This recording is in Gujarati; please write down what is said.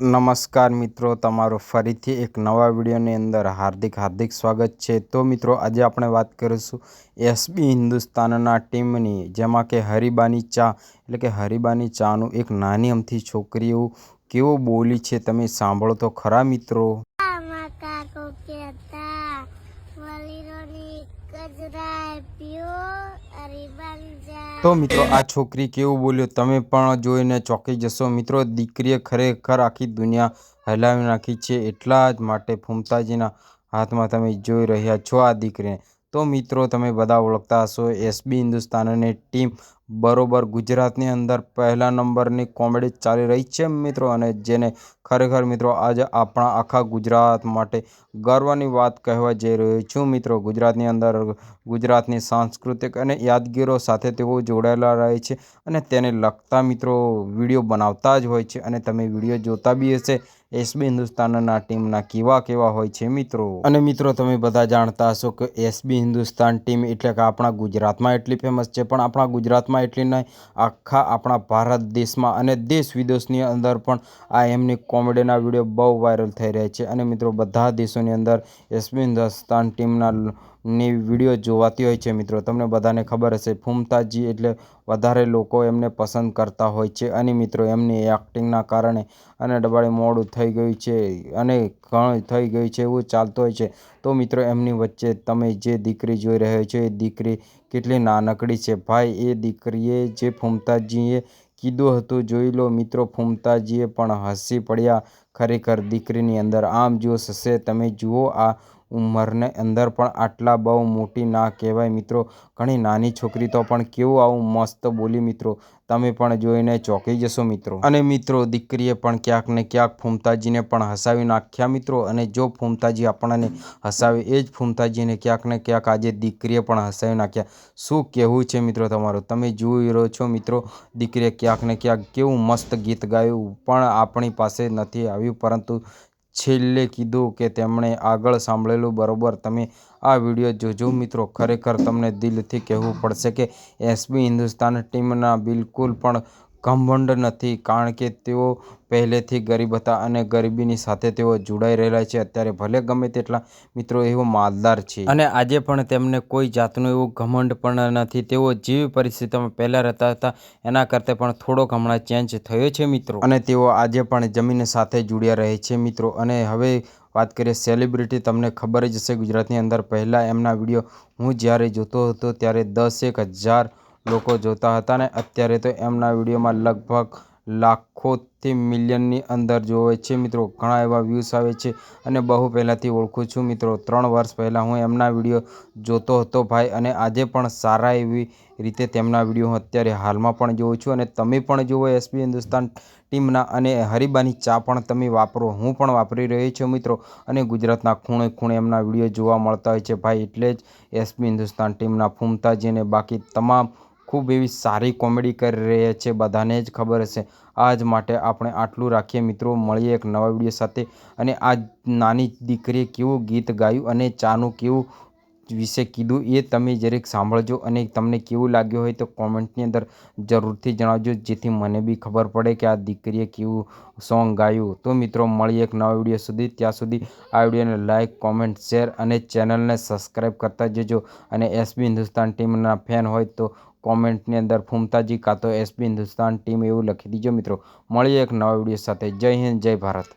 નમસ્કાર મિત્રો, તમારું ફરીથી એક નવા વિડીયોની અંદર હાર્દિક સ્વાગત છે। તો મિત્રો, આજે આપણે વાત કરીશું એસબી હિન્દુસ્તાનના ટીમની, જેમાં કે હરીબાની ચા એટલે કે હરીબાની ચાનું એક નાની અમથી છોકરી એવું કેવું બોલી છે, તમે સાંભળો તો ખરા મિત્રો। તો મિત્રો, આ છોકરી કેવું બોલ્યો તમે પણ જોઈને ચોંકી જશો મિત્રો। દીકરીએ ખરેખર આખી દુનિયા હલાવી નાખી છે। એટલા જ માટે ફૂમતાજીના હાથમાં તમે જોઈ રહ્યા છો આ દીકરીને। તો મિત્રો, તમે બધા ઓળખતા હશો એસબી હિન્દુસ્તાનની ટીમ બરોબર ગુજરાતની અંદર પહેલા નંબરની કોમેડી ચાલી રહી છે મિત્રો, અને જેને ખરેખર મિત્રો આજે આપણા આખા ગુજરાત માટે ગર્વની વાત કહેવા જઈ રહ્યો છું મિત્રો। ગુજરાતની અંદર ગુજરાતની સાંસ્કૃતિક અને યાદગીરો સાથે તેઓ જોડાયેલા રહે છે અને તેને લગતા મિત્રો વિડીયો બનાવતા જ હોય છે, અને તમે વિડીયો જોતા બી હશે એસબી હિન્દુસ્તાનના ટીમના કેવા હોય છે મિત્રો। અને મિત્રો, તમે બધા જાણતા હશો કે એસબી હિન્દુસ્તાન ટીમ એટલે કે આપણા ગુજરાતમાં એટલી ફેમસ છે, પણ આપણા ગુજરાતમાં એટલી નહીં, આખા આપણા ભારત દેશમાં અને દેશ વિદેશની અંદર પણ આ એમની કોમેડીના વિડીયો બહુ વાયરલ થઈ રહ્યા છે। અને મિત્રો, બધા દેશોની અંદર એસબી હિન્દુસ્તાન ટીમના ની વિડીયો જોવાતી હોય છે મિત્રો। તમને બધાને ખબર હશે ફૂમતાજી એટલે વધારે લોકો એમને પસંદ કરતા હોય છે, અને મિત્રો એમની એક્ટિંગના કારણે અને ડબાળી મોડું થઈ ગયું છે અને ઘણું થઈ ગયું છે એવું ચાલતું હોય છે। તો મિત્રો, એમની વચ્ચે તમે જે દીકરી જોઈ રહ્યો છો એ દીકરી કેટલી નાનકડી છે ભાઈ। એ દીકરીએ જે ફૂમતાજીએ કીધું હતું જોઈ લો મિત્રો, ફૂમતાજીએ પણ હસી પડ્યા ખરેખર દીકરીની અંદર આમ જોશ હશે। તમે જુઓ, આ ઉંમરની અંદર પણ આટલા બહુ મોટી ના કહેવાય મિત્રો, ઘણી નાની છોકરી તો પણ કેવું આવું મસ્ત બોલી મિત્રો, તમે પણ જોઈને ચોંકી જશો મિત્રો। અને મિત્રો, દીકરીએ પણ ક્યાંક ને ક્યાંક ફૂમતાજીને પણ હસાવી નાખ્યા મિત્રો, અને જો ફૂમતાજી આપણને હસાવે એ જ ફૂમતાજીને ક્યાંક ને ક્યાંક આજે દીકરીએ પણ હસાવી નાખ્યા। શું કહેવું છે મિત્રો તમારું? તમે જોઈ રહ્યો છો મિત્રો, દીકરીએ ક્યાંક ને ક્યાંક કેવું મસ્ત ગીત ગાયું, પણ આપણી પાસે નથી આવ્યું, પરંતુ છેલ્લે કીધું કે તેમણે આગળ સાંભળેલું બરોબર। તમે આ વિડીયો જોજો મિત્રો, ખરેખર તમને દિલથી કહેવું પડશે કે એસબી હિન્દુસ્તાન ટીમના બિલકુલ પણ ઘમંડ નથી, કારણ કે તેઓ પહેલેથી ગરીબ હતા અને ગરીબીની સાથે તેઓ જોડાઈ રહેલા છે। અત્યારે ભલે ગમે તેટલા મિત્રો એવો માલદાર છે, અને આજે પણ તેમને કોઈ જાતનું એવું ઘમંડ પણ નથી। તેઓ જેવી પરિસ્થિતિમાં પહેલાં રહેતા હતા એના કરતાં પણ થોડોક હમણાં ચેન્જ થયો છે મિત્રો, અને તેઓ આજે પણ જમીન સાથે જોડ્યા રહે છે મિત્રો। અને હવે વાત કરીએ સેલિબ્રિટી, તમને ખબર જ હશે ગુજરાતની અંદર પહેલાં એમના વિડીયો હું જ્યારે જોતો હતો ત્યારે 10,000 લોકો જોતા હતા, ને અત્યારે તો એમના વિડીયોમાં લગભગ લાખોથી મિલિયનની અંદર જોવે છે મિત્રો, ઘણા એવા વ્યૂઝ આવે છે। અને બહુ પહેલાંથી ઓળખું છું મિત્રો, 3 વર્ષ પહેલાં હું એમના વિડીયો જોતો હતો ભાઈ, અને આજે પણ સારા એવી રીતે તેમના વિડીયો હું અત્યારે હાલમાં પણ જોઉં છું। અને તમે પણ જુઓ એસબી હિન્દુસ્તાન ટીમના, અને હરીબાની ચા પણ તમે વાપરો, હું પણ વાપરી રહ્યો છું મિત્રો, અને ગુજરાતના ખૂણે ખૂણે એમના વિડીયો જોવા મળતા હોય છે ભાઈ। એટલે જ એસબી હિન્દુસ્તાન ટીમના ફૂમતાજી અને બાકી તમામ ખૂબ એવી સારી કોમેડી કરી રહ્યા છે, બધાને જ ખબર હશે। આજ માટે આપણે આટલું રાખીએ મિત્રો, મળીએ એક નવા વિડીયો સાથે। અને આ નાની દીકરીએ કેવું ગીત ગાયું અને ચાનું કેવું વિશે કીધું એ તમે જરીક સાંભળજો, અને તમને કેવું લાગ્યું હોય તો કોમેન્ટની અંદર જરૂરથી જણાવજો, જેથી મને બી ખબર પડે કે આ દીકરીએ કેવું સોંગ ગાયું। તો મિત્રો, મળીએ એક નવા વિડીયો સુધી, ત્યાં સુધી આ વિડીયોને લાઇક, કોમેન્ટ, શેર અને ચેનલને સબસ્ક્રાઈબ કરતા જજો। અને એસબી હિન્દુસ્તાન ટીમના ફેન હોય તો કોમેન્ટની અંદર ફૂમતાજી કાં તો એસબી હિન્દુસ્તાન ટીમ એવું લખી દીજો મિત્રો। મળીએ એક નવા વિડીયો સાથે। જય હિન્દ, જય ભારત।